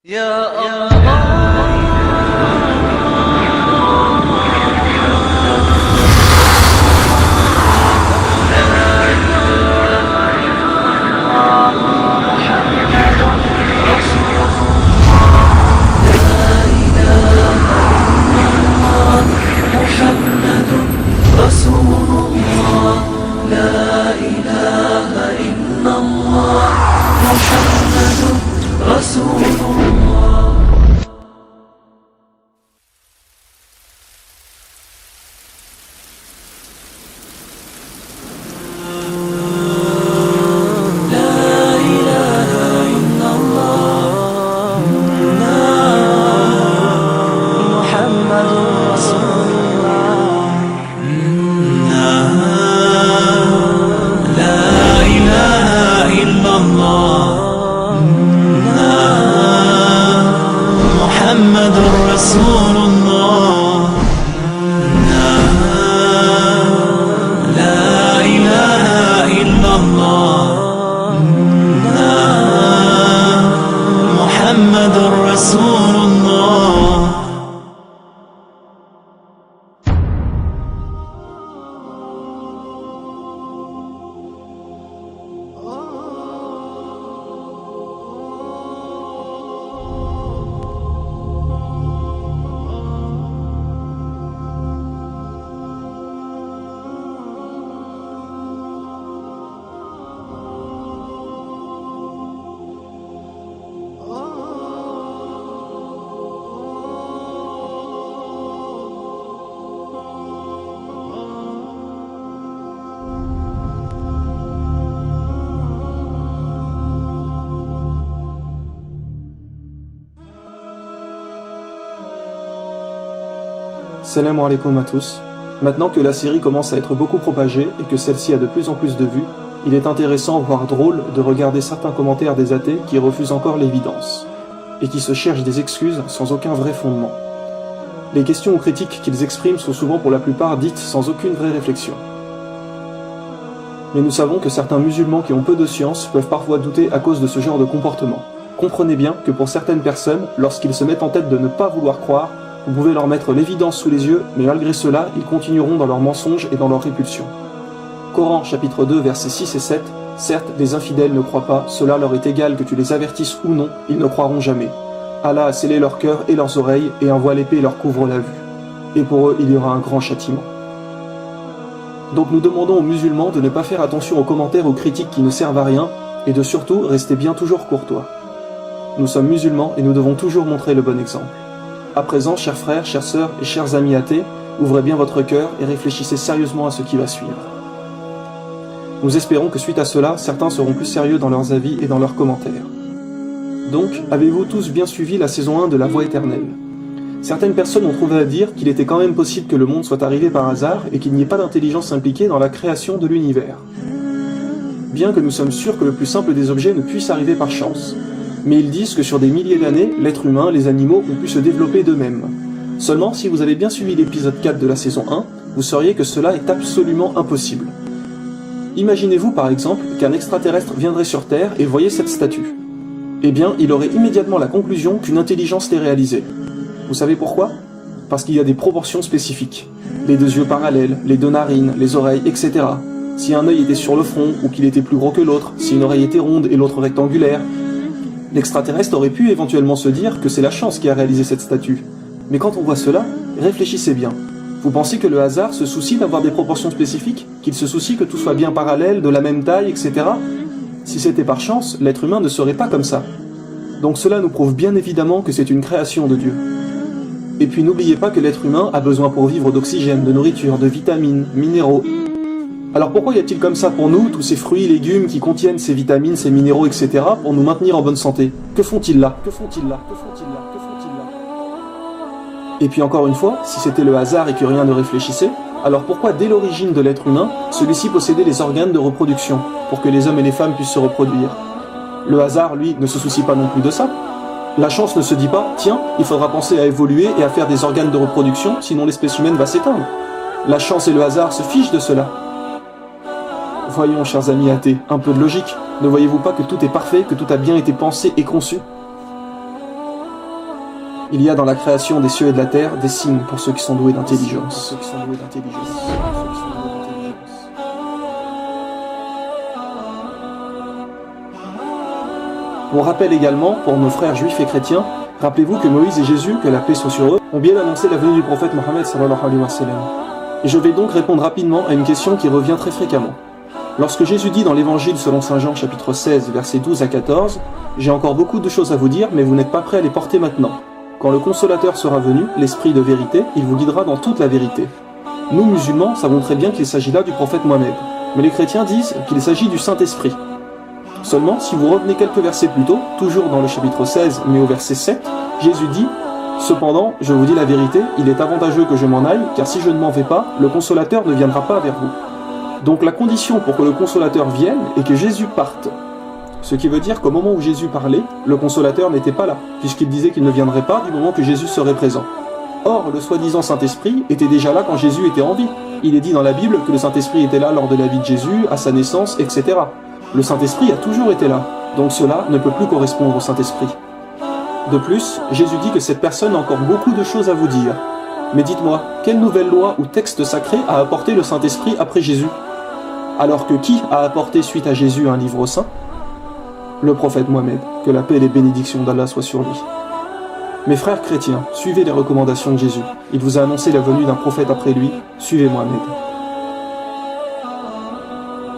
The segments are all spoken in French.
يا الله محمد رسول الله لا إله إلا الله محمد رسول الله. محمد رسول الله لا إله إلا الله محمد رسول الله. Salam alaikum à tous. Maintenant que la série commence à être beaucoup propagée et que celle-ci a de plus en plus de vues, il est intéressant, voire drôle, de regarder certains commentaires des athées qui refusent encore l'évidence, et qui se cherchent des excuses sans aucun vrai fondement. Les questions ou critiques qu'ils expriment sont souvent pour la plupart dites sans aucune vraie réflexion. Mais nous savons que certains musulmans qui ont peu de science peuvent parfois douter à cause de ce genre de comportement. Comprenez bien que pour certaines personnes, lorsqu'ils se mettent en tête de ne pas vouloir croire, vous pouvez leur mettre l'évidence sous les yeux, mais malgré cela, ils continueront dans leurs mensonges et dans leurs répulsions. Coran chapitre 2 versets 6 et 7, certes, les infidèles ne croient pas, cela leur est égal que tu les avertisses ou non, ils ne croiront jamais. Allah a scellé leur cœur et leurs oreilles, et un voile épais leur couvre la vue. Et pour eux, il y aura un grand châtiment. Donc nous demandons aux musulmans de ne pas faire attention aux commentaires ou critiques qui ne servent à rien, et de surtout rester bien toujours courtois. Nous sommes musulmans et nous devons toujours montrer le bon exemple. À présent, chers frères, chères sœurs et chers amis athées, ouvrez bien votre cœur et réfléchissez sérieusement à ce qui va suivre. Nous espérons que suite à cela, certains seront plus sérieux dans leurs avis et dans leurs commentaires. Donc, avez-vous tous bien suivi la saison 1 de La Voie éternelle? Certaines personnes ont trouvé à dire qu'il était quand même possible que le monde soit arrivé par hasard et qu'il n'y ait pas d'intelligence impliquée dans la création de l'univers. Bien que nous sommes sûrs que le plus simple des objets ne puisse arriver par chance. Mais ils disent que sur des milliers d'années, l'être humain, les animaux ont pu se développer d'eux-mêmes. Seulement, si vous avez bien suivi l'épisode 4 de la saison 1, vous sauriez que cela est absolument impossible. Imaginez-vous par exemple qu'un extraterrestre viendrait sur Terre et voyait cette statue. Eh bien, il aurait immédiatement la conclusion qu'une intelligence l'ait réalisée. Vous savez pourquoi? Parce qu'il y a des proportions spécifiques. Les deux yeux parallèles, les deux narines, les oreilles, etc. Si un œil était sur le front ou qu'il était plus gros que l'autre, si une oreille était ronde et l'autre rectangulaire, l'extraterrestre aurait pu éventuellement se dire que c'est la chance qui a réalisé cette statue. Mais quand on voit cela, réfléchissez bien. Vous pensez que le hasard se soucie d'avoir des proportions spécifiques? Qu'il se soucie que tout soit bien parallèle, de la même taille, etc. Si c'était par chance, l'être humain ne serait pas comme ça. Donc cela nous prouve bien évidemment que c'est une création de Dieu. Et puis n'oubliez pas que l'être humain a besoin pour vivre d'oxygène, de nourriture, de vitamines, minéraux. Alors pourquoi y a-t-il comme ça pour nous, tous ces fruits, légumes qui contiennent ces vitamines, ces minéraux, etc. pour nous maintenir en bonne santé? Que font-ils là? Que font-ils là? Que font-ils là? Que font-ils là? Et puis encore une fois, si c'était le hasard et que rien ne réfléchissait, alors pourquoi dès l'origine de l'être humain, celui-ci possédait les organes de reproduction, pour que les hommes et les femmes puissent se reproduire? Le hasard, lui, ne se soucie pas non plus de ça. La chance ne se dit pas, tiens, il faudra penser à évoluer et à faire des organes de reproduction, sinon l'espèce humaine va s'éteindre. La chance et le hasard se fichent de cela. Voyons, chers amis athées, un peu de logique. Ne voyez-vous pas que tout est parfait, que tout a bien été pensé et conçu? Il y a dans la création des cieux et de la terre des signes pour ceux qui sont doués d'intelligence. On rappelle également, pour nos frères juifs et chrétiens, rappelez-vous que Moïse et Jésus, que la paix soit sur eux, ont bien annoncé la venue du prophète Mohammed sallallahu alayhi wa sallam. Et je vais donc répondre rapidement à une question qui revient très fréquemment. Lorsque Jésus dit dans l'évangile selon Saint Jean chapitre 16 versets 12 à 14 « J'ai encore beaucoup de choses à vous dire, mais vous n'êtes pas prêts à les porter maintenant. Quand le consolateur sera venu, l'esprit de vérité, il vous guidera dans toute la vérité. » Nous, musulmans, savons très bien qu'il s'agit là du prophète Mohammed. Mais les chrétiens disent qu'il s'agit du Saint-Esprit. Seulement, si vous revenez quelques versets plus tôt, toujours dans le chapitre 16, mais au verset 7, Jésus dit « Cependant, je vous dis la vérité, il est avantageux que je m'en aille, car si je ne m'en vais pas, le consolateur ne viendra pas vers vous. » Donc la condition pour que le consolateur vienne est que Jésus parte. Ce qui veut dire qu'au moment où Jésus parlait, le consolateur n'était pas là, puisqu'il disait qu'il ne viendrait pas du moment que Jésus serait présent. Or, le soi-disant Saint-Esprit était déjà là quand Jésus était en vie. Il est dit dans la Bible que le Saint-Esprit était là lors de la vie de Jésus, à sa naissance, etc. Le Saint-Esprit a toujours été là, donc cela ne peut plus correspondre au Saint-Esprit. De plus, Jésus dit que cette personne a encore beaucoup de choses à vous dire. Mais dites-moi, quelle nouvelle loi ou texte sacré a apporté le Saint-Esprit après Jésus? Alors que qui a apporté suite à Jésus un livre saint? Le prophète Mohammed, que la paix et les bénédictions d'Allah soient sur lui. Mes frères chrétiens, suivez les recommandations de Jésus. Il vous a annoncé la venue d'un prophète après lui, suivez Mohammed.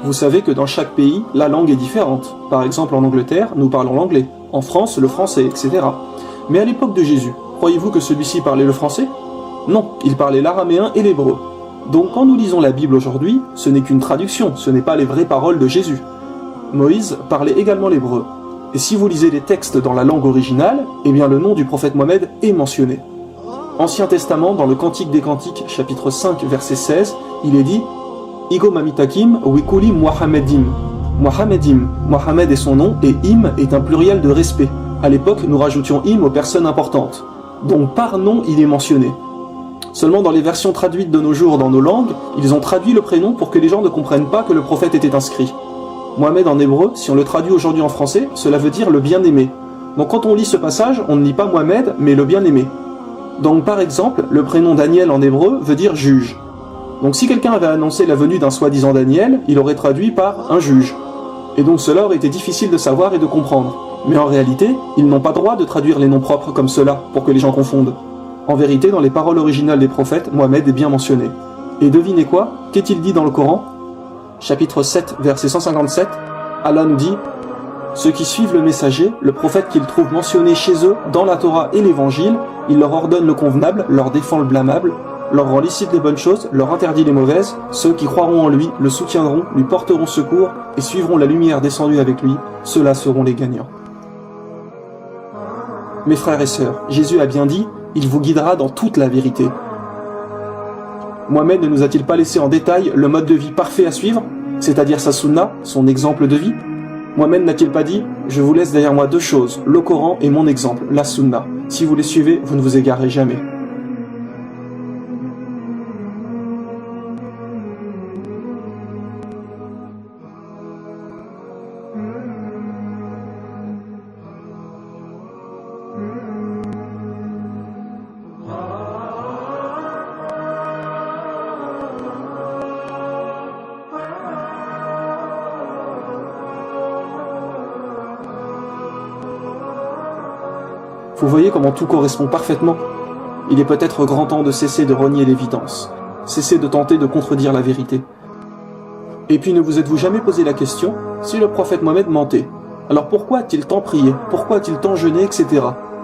Vous savez que dans chaque pays, la langue est différente. Par exemple, en Angleterre, nous parlons l'anglais. En France, le français, etc. Mais à l'époque de Jésus, croyez-vous que celui-ci parlait le français? Non, il parlait l'araméen et l'hébreu. Donc quand nous lisons la Bible aujourd'hui, ce n'est qu'une traduction, ce n'est pas les vraies paroles de Jésus. Moïse parlait également l'hébreu. Et si vous lisez les textes dans la langue originale, eh bien le nom du prophète Mohammed est mentionné. Ancien Testament, dans le Cantique des Cantiques, chapitre 5, verset 16, il est dit « Igo mamitakim wikuli Muhammadim ». Muhammadim, Mohammed est son nom, et im est un pluriel de respect. À l'époque, nous rajoutions im aux personnes importantes. Donc par nom, il est mentionné. Seulement dans les versions traduites de nos jours dans nos langues, ils ont traduit le prénom pour que les gens ne comprennent pas que le prophète était inscrit. Mohammed en hébreu, si on le traduit aujourd'hui en français, cela veut dire le bien-aimé. Donc quand on lit ce passage, on ne lit pas Mohammed, mais le bien-aimé. Donc par exemple, le prénom Daniel en hébreu veut dire juge. Donc si quelqu'un avait annoncé la venue d'un soi-disant Daniel, il aurait traduit par un juge. Et donc cela aurait été difficile de savoir et de comprendre. Mais en réalité, ils n'ont pas droit de traduire les noms propres comme cela, pour que les gens confondent. En vérité, dans les paroles originales des prophètes, Mohammed est bien mentionné. Et devinez quoi? Qu'est-il dit dans le Coran? Chapitre 7, verset 157, Allah nous dit « Ceux qui suivent le messager, le prophète qu'ils trouvent mentionné chez eux, dans la Torah et l'Évangile, il leur ordonne le convenable, leur défend le blâmable, leur rend licite les bonnes choses, leur interdit les mauvaises, ceux qui croiront en lui, le soutiendront, lui porteront secours et suivront la lumière descendue avec lui, ceux-là seront les gagnants. » Mes frères et sœurs, Jésus a bien dit « Il vous guidera dans toute la vérité ». Mohammed ne nous a-t-il pas laissé en détail le mode de vie parfait à suivre, c'est-à-dire sa sunna, son exemple de vie? Mohammed n'a-t-il pas dit « Je vous laisse derrière moi deux choses, le Coran et mon exemple, la sunna. Si vous les suivez, vous ne vous égarez jamais. » Vous voyez comment tout correspond parfaitement? Il est peut-être grand temps de cesser de renier l'évidence, cesser de tenter de contredire la vérité. Et puis ne vous êtes-vous jamais posé la question, si le prophète Mohammed mentait, alors pourquoi a-t-il tant prié, pourquoi a-t-il tant jeûné, etc.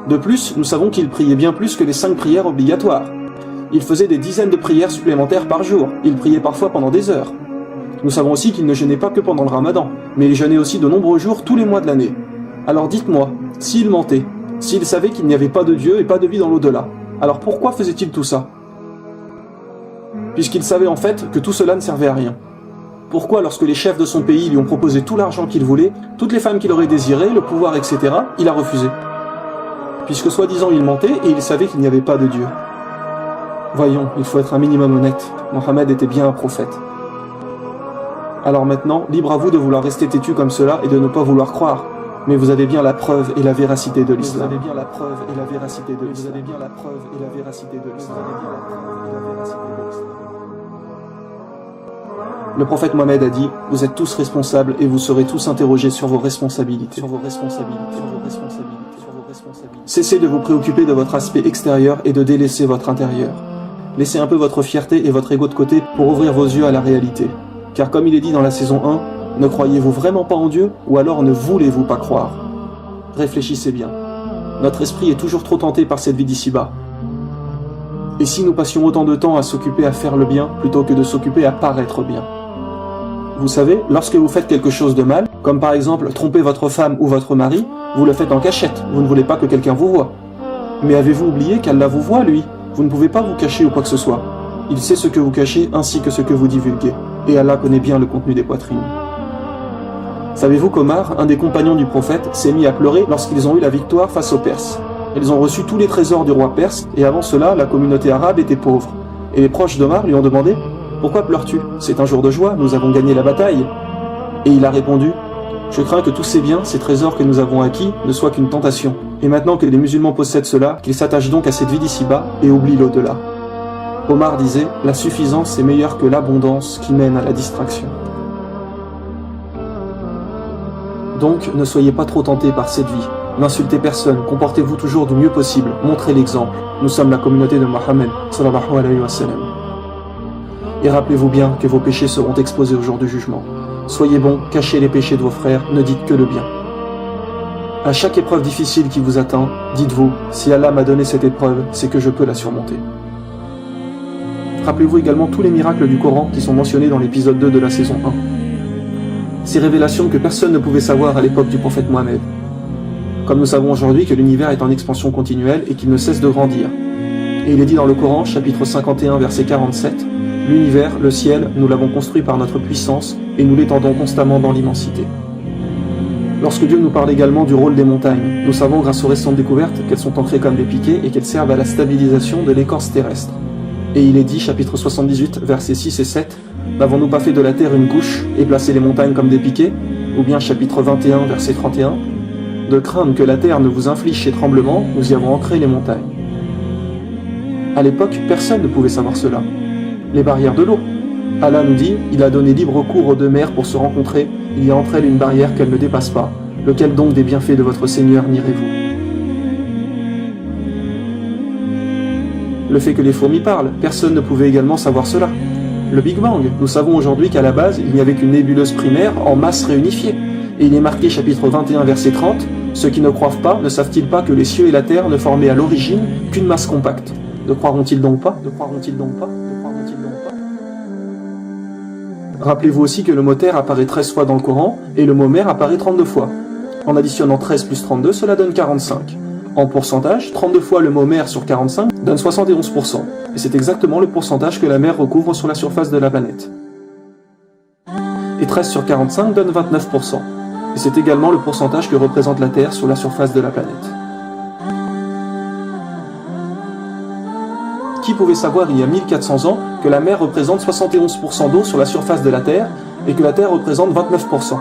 De plus, nous savons qu'il priait bien plus que les 5 prières obligatoires. Il faisait des dizaines de prières supplémentaires par jour, il priait parfois pendant des heures. Nous savons aussi qu'il ne jeûnait pas que pendant le ramadan, mais il jeûnait aussi de nombreux jours tous les mois de l'année. Alors dites-moi, s'il mentait, s'il savait qu'il n'y avait pas de Dieu et pas de vie dans l'au-delà, alors pourquoi faisait-il tout ça? Puisqu'il savait en fait que tout cela ne servait à rien. Pourquoi, lorsque les chefs de son pays lui ont proposé tout l'argent qu'il voulait, toutes les femmes qu'il aurait désirées, le pouvoir, etc., il a refusé? Puisque soi-disant il mentait et il savait qu'il n'y avait pas de Dieu. Voyons, il faut être un minimum honnête, Mohammed était bien un prophète. Alors maintenant, libre à vous de vouloir rester têtu comme cela et de ne pas vouloir croire. Mais vous avez bien la preuve et la véracité de l'islam. Vous avez bien la preuve et la véracité de l'islam. Vous avez bien la preuve et la véracité de l'islam. Le prophète Mohammed a dit, vous êtes tous responsables et vous serez tous interrogés sur vos responsabilités. Cessez de vous préoccuper de votre aspect extérieur et de délaisser votre intérieur. Laissez un peu votre fierté et votre ego de côté pour ouvrir vos yeux à la réalité. Car comme il est dit dans la saison 1, ne croyez-vous vraiment pas en Dieu ou alors ne voulez-vous pas croire? Réfléchissez bien. Notre esprit est toujours trop tenté par cette vie d'ici-bas. Et si nous passions autant de temps à s'occuper à faire le bien plutôt que de s'occuper à paraître bien? Vous savez, lorsque vous faites quelque chose de mal, comme par exemple tromper votre femme ou votre mari, vous le faites en cachette, vous ne voulez pas que quelqu'un vous voie. Mais avez-vous oublié qu'Allah vous voit, lui? Vous ne pouvez pas vous cacher ou quoi que ce soit. Il sait ce que vous cachez ainsi que ce que vous divulguez. Et Allah connaît bien le contenu des poitrines. Savez-vous qu'Omar, un des compagnons du prophète, s'est mis à pleurer lorsqu'ils ont eu la victoire face aux Perses? Ils ont reçu tous les trésors du roi perse, et avant cela, la communauté arabe était pauvre. Et les proches d'Omar lui ont demandé « Pourquoi pleures-tu? C'est un jour de joie, nous avons gagné la bataille. » Et il a répondu « Je crains que tous ces biens, ces trésors que nous avons acquis, ne soient qu'une tentation. Et maintenant que les musulmans possèdent cela, qu'ils s'attachent donc à cette vie d'ici-bas et oublient l'au-delà. » Omar disait « La suffisance est meilleure que l'abondance qui mène à la distraction. » Donc, ne soyez pas trop tentés par cette vie. N'insultez personne, comportez-vous toujours du mieux possible, montrez l'exemple. Nous sommes la communauté de Mohammed, sallallahu alayhi wa sallam. Et rappelez-vous bien que vos péchés seront exposés au jour du jugement. Soyez bons, cachez les péchés de vos frères, ne dites que le bien. À chaque épreuve difficile qui vous atteint, dites-vous, si Allah m'a donné cette épreuve, c'est que je peux la surmonter. Rappelez-vous également tous les miracles du Coran qui sont mentionnés dans l'épisode 2 de la saison 1. Ces révélations que personne ne pouvait savoir à l'époque du prophète Mohammed. Comme nous savons aujourd'hui que l'univers est en expansion continuelle et qu'il ne cesse de grandir. Et il est dit dans le Coran, chapitre 51, verset 47, « L'univers, le ciel, nous l'avons construit par notre puissance et nous l'étendons constamment dans l'immensité. » Lorsque Dieu nous parle également du rôle des montagnes, nous savons grâce aux récentes découvertes qu'elles sont ancrées comme des piquets et qu'elles servent à la stabilisation de l'écorce terrestre. Et il est dit, chapitre 78, versets 6 et 7, « N'avons-nous pas fait de la terre une couche et placé les montagnes comme des piquets ?» Ou bien chapitre 21, verset 31, « De craindre que la terre ne vous inflige ses tremblements, nous y avons ancré les montagnes. » À l'époque, personne ne pouvait savoir cela. Les barrières de l'eau. Allah nous dit, il a donné libre cours aux deux mers pour se rencontrer, il y a entre elles une barrière qu'elles ne dépassent pas. Lequel donc des bienfaits de votre Seigneur nierez-vous? Le fait que les fourmis parlent, personne ne pouvait également savoir cela. Le Big Bang, nous savons aujourd'hui qu'à la base, il n'y avait qu'une nébuleuse primaire en masse réunifiée. Et il est marqué chapitre 21 verset 30, « Ceux qui ne croient pas, ne savent-ils pas que les cieux et la terre ne formaient à l'origine qu'une masse compacte? Ne croiront-ils donc pas? Ne croiront-ils donc pas? Ne croiront-ils donc pas ?» Rappelez-vous aussi que le mot terre apparaît 13 fois dans le Coran, et le mot mer apparaît 32 fois. En additionnant 13 plus 32, cela donne 45. En pourcentage, 32 fois le mot mer sur 45 donne 71%. Et c'est exactement le pourcentage que la mer recouvre sur la surface de la planète. Et 13 sur 45 donne 29%. Et c'est également le pourcentage que représente la Terre sur la surface de la planète. Qui pouvait savoir il y a 1400 ans que la mer représente 71% d'eau sur la surface de la Terre et que la Terre représente 29%?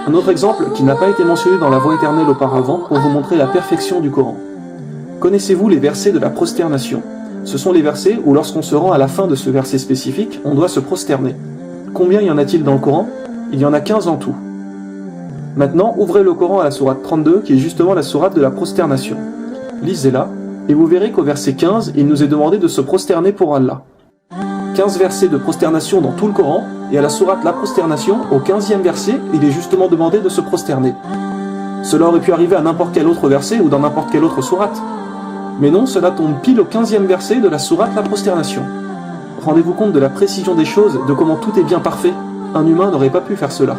Un autre exemple qui n'a pas été mentionné dans la voie éternelle auparavant pour vous montrer la perfection du Coran. Connaissez-vous les versets de la prosternation? Ce sont les versets où lorsqu'on se rend à la fin de ce verset spécifique, on doit se prosterner. Combien y en a-t-il dans le Coran? Il y en a 15 en tout. Maintenant, ouvrez le Coran à la sourate 32 qui est justement la sourate de la prosternation. Lisez-la et vous verrez qu'au verset 15, il nous est demandé de se prosterner pour Allah. 15 versets de prosternation dans tout le Coran, et à la sourate la prosternation, au 15e verset, il est justement demandé de se prosterner. Cela aurait pu arriver à n'importe quel autre verset ou dans n'importe quelle autre sourate. Mais non, cela tombe pile au 15e verset de la sourate la prosternation. Rendez-vous compte de la précision des choses, de comment tout est bien parfait. Un humain n'aurait pas pu faire cela.